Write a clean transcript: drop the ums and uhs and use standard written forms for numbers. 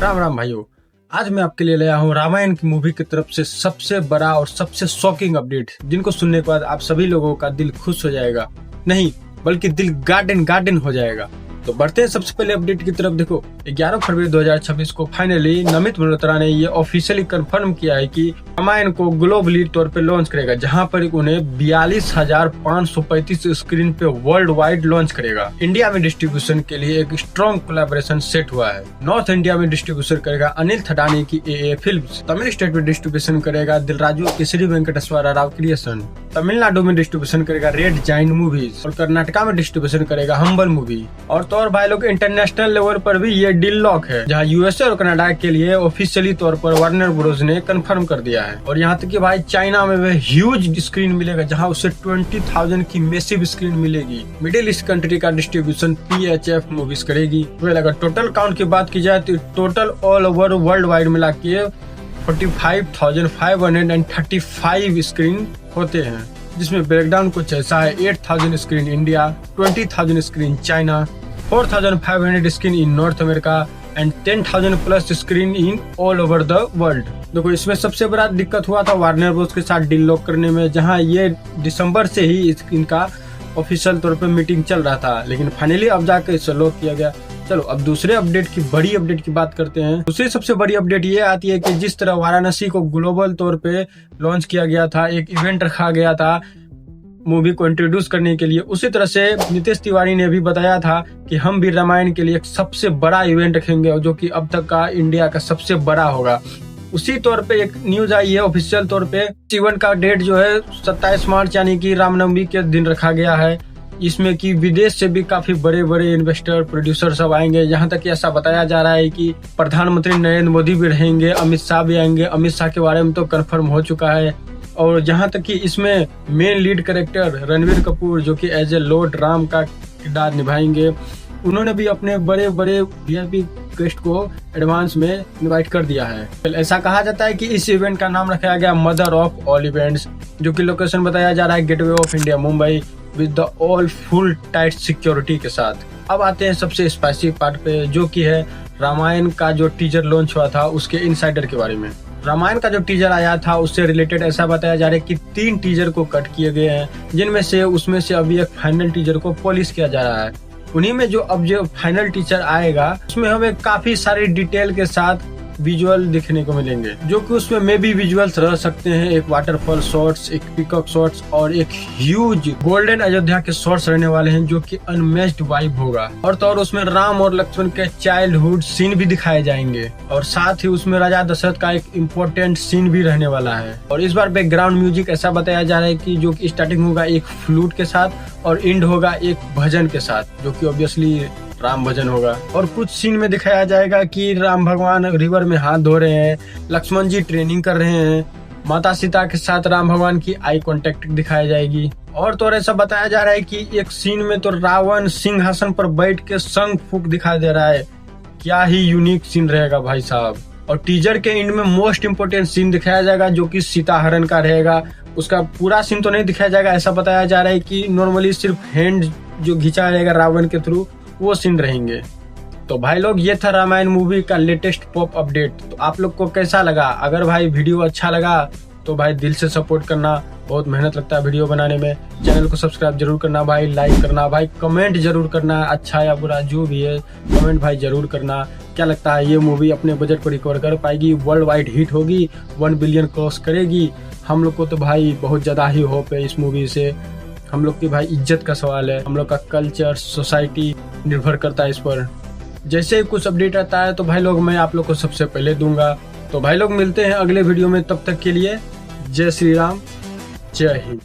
राम राम भाइयों। आज मैं आपके लिए लाया हूँ रामायण की मूवी की तरफ से सबसे बड़ा और सबसे शॉकिंग अपडेट, जिनको सुनने के बाद आप सभी लोगों का दिल खुश हो जाएगा, नहीं बल्कि दिल गार्डन गार्डन हो जाएगा। तो बढ़ते हैं सबसे पहले अपडेट की तरफ। देखो, 11 फरवरी 2026 को फाइनली नमित मल्होत्रा ने ये ऑफिशियली कंफर्म किया है कि रामायण को ग्लोबली तौर पे लॉन्च करेगा, जहां पर उन्हें 42,535 स्क्रीन पे वर्ल्ड वाइड लॉन्च करेगा। इंडिया में डिस्ट्रीब्यूशन के लिए एक स्ट्रॉन्ग कोलैबोरेशन सेट हुआ है। नॉर्थ इंडिया में डिस्ट्रीब्यूशन करेगा अनिल थडानी की AA फिल्म्स। तमिल स्टेट में डिस्ट्रीब्यूशन करेगा दिलराजू केसरी वेंकटेश्वरा राव क्रिएशन। तमिलनाडु में डिस्ट्रीब्यूशन करेगा रेड जाइंट मूवीज और कर्नाटका में डिस्ट्रीब्यूशन करेगा हम्बल मूवी। और भाई लोग, इंटरनेशनल लेवल पर भी ये डील लॉक है, जहां USA और कनाडा के लिए ऑफिशियली तौर पर वार्नर ब्रोस ने कंफर्म कर दिया है। और यहाँ तक कि भाई चाइना में वह ह्यूज स्क्रीन मिलेगा, जहां उसे 20,000 की मैसिव स्क्रीन मिलेगी। मिडिल ईस्ट कंट्री का डिस्ट्रीब्यूशन PHF मूवीज करेगी। वेल, अगर टोटल काउंट की बात की जाए तो total all over world wide मिला के 45,535 स्क्रीन होते हैं, जिसमें ब्रेकडाउन कुछ ऐसा है। 8,000 screen India, 20,000 screen China, 4,500 screen in north America and 10,000 plus screen in all over the world. देखो, इसमें सबसे बड़ा दिक्कत हुआ था वार्नर ब्रोस के साथ डील लॉक करने में, जहां ये दिसंबर से ही इनका ऑफिशियल तौर पे मीटिंग चल रहा था, लेकिन फाइनली अब जाकर इसे लॉक किया गया। चलो, अब दूसरे अपडेट की बड़ी अपडेट की बात करते हैं। दूसरी सबसे बड़ी अपडेट ये आती है कि जिस तरह वाराणसी को ग्लोबल तौर पे लॉन्च किया गया था, एक इवेंट रखा गया था मूवी को इंट्रोड्यूस करने के लिए, उसी तरह से नीतीश तिवारी ने भी बताया था कि हम भी रामायण के लिए एक सबसे बड़ा इवेंट रखेंगे, जो कि अब तक का इंडिया का सबसे बड़ा होगा। उसी तौर पे एक न्यूज आई है ऑफिशियल तौर पे। इवेंट का डेट जो है 27 मार्च यानी कि रामनवमी के दिन रखा गया है। इसमें कि विदेश से भी काफी बड़े बड़े इन्वेस्टर प्रोड्यूसर सब आएंगे। यहाँ तक ऐसा बताया जा रहा है कि प्रधानमंत्री नरेंद्र मोदी भी रहेंगे, अमित शाह भी आएंगे। अमित शाह के बारे में तो कंफर्म हो चुका है। और जहाँ तक कि इसमें main lead character Ranveer Kapoor, जो कि एज ए लॉर्ड राम का किरदार निभाएंगे, उन्होंने भी अपने बड़े बड़े VIP गेस्ट को एडवांस में इनवाइट कर दिया है। ऐसा कहा जाता है कि इस इवेंट का नाम रखा गया मदर ऑफ ऑल इवेंट्स, जो कि लोकेशन बताया जा रहा है gateway of India Mumbai, with the all full tight security के साथ। अब आते हैं सबसे स्पाइसी पार्ट पे, जो कि है रामायण का जो टीजर लॉन्च हुआ था उसके इनसाइडर के बारे में। रामायण का जो टीजर आया था उससे रिलेटेड ऐसा बताया जा रहा है कि 3 टीजर को कट किए गए हैं, जिनमें से उसमें से अभी एक फाइनल टीजर को पॉलिश किया जा रहा है। उन्हीं में जो फाइनल टीजर आएगा उसमें हमें काफी सारी डिटेल के साथ विजुअल दिखने को मिलेंगे, जो कि उसमें मे बी विजुअल्स रह सकते हैं। एक वाटरफॉल शॉट्स, एक पीकॉक शॉट्स और एक ह्यूज गोल्डन अयोध्या के शॉट्स रहने वाले हैं, जो कि अनमैच्ड वाइब होगा। और तो और उसमें राम और लक्ष्मण के चाइल्डहुड सीन भी दिखाए जाएंगे, और साथ ही उसमें राजा दशरथ का एक इम्पोर्टेंट सीन भी रहने वाला है। और इस बार बैकग्राउंड म्यूजिक ऐसा बताया जा रहा है कि जो कि स्टार्टिंग होगा एक फ्लूट के साथ और एंड होगा एक भजन के साथ, जो कि ऑब्वियसली राम भजन होगा। और कुछ सीन में दिखाया जाएगा कि राम भगवान रिवर में हाथ धो रहे हैं, लक्ष्मण जी ट्रेनिंग कर रहे हैं, माता सीता के साथ राम भगवान की आई कांटेक्ट दिखाई जाएगी। और तो ऐसा बताया जा रहा है कि एक सीन में तो रावण सिंहासन पर बैठ के शंख फूंक दिखाई दे रहा है। क्या ही यूनिक सीन रहेगा भाई साहब। और टीजर के एंड में मोस्ट इम्पोर्टेंट सीन दिखाया जाएगा, जो कि सीता हरण का रहेगा। उसका पूरा सीन तो नहीं दिखाया जाएगा, ऐसा बताया जा रहा है कि नॉर्मली सिर्फ हैंड जो खींचा जाएगा रावण के थ्रू, वो सीन रहेंगे। तो भाई लोग, ये था रामायण मूवी का लेटेस्ट पॉप अपडेट। तो आप लोग को कैसा लगा? अगर भाई वीडियो अच्छा लगा तो भाई दिल से सपोर्ट करना, बहुत मेहनत लगता है वीडियो बनाने में। चैनल को सब्सक्राइब जरूर करना भाई, लाइक करना भाई, कमेंट जरूर करना, अच्छा या बुरा जो भी है कमेंट भाई जरूर करना। क्या लगता है ये मूवी अपने बजट को रिकवर कर पाएगी? वर्ल्ड वाइड हिट होगी, 1 बिलियन क्रॉस करेगी? हम लोग को तो भाई बहुत ज्यादा ही होप है इस मूवी से। हम लोग की भाई इज्जत का सवाल है, हम लोग का कल्चर सोसाइटी निर्भर करता है इस पर। जैसे ही कुछ अपडेट आता है तो भाई लोग मैं आप लोग को सबसे पहले दूंगा। तो भाई लोग, मिलते हैं अगले वीडियो में, तब तक के लिए जय श्री राम, जय हिंद।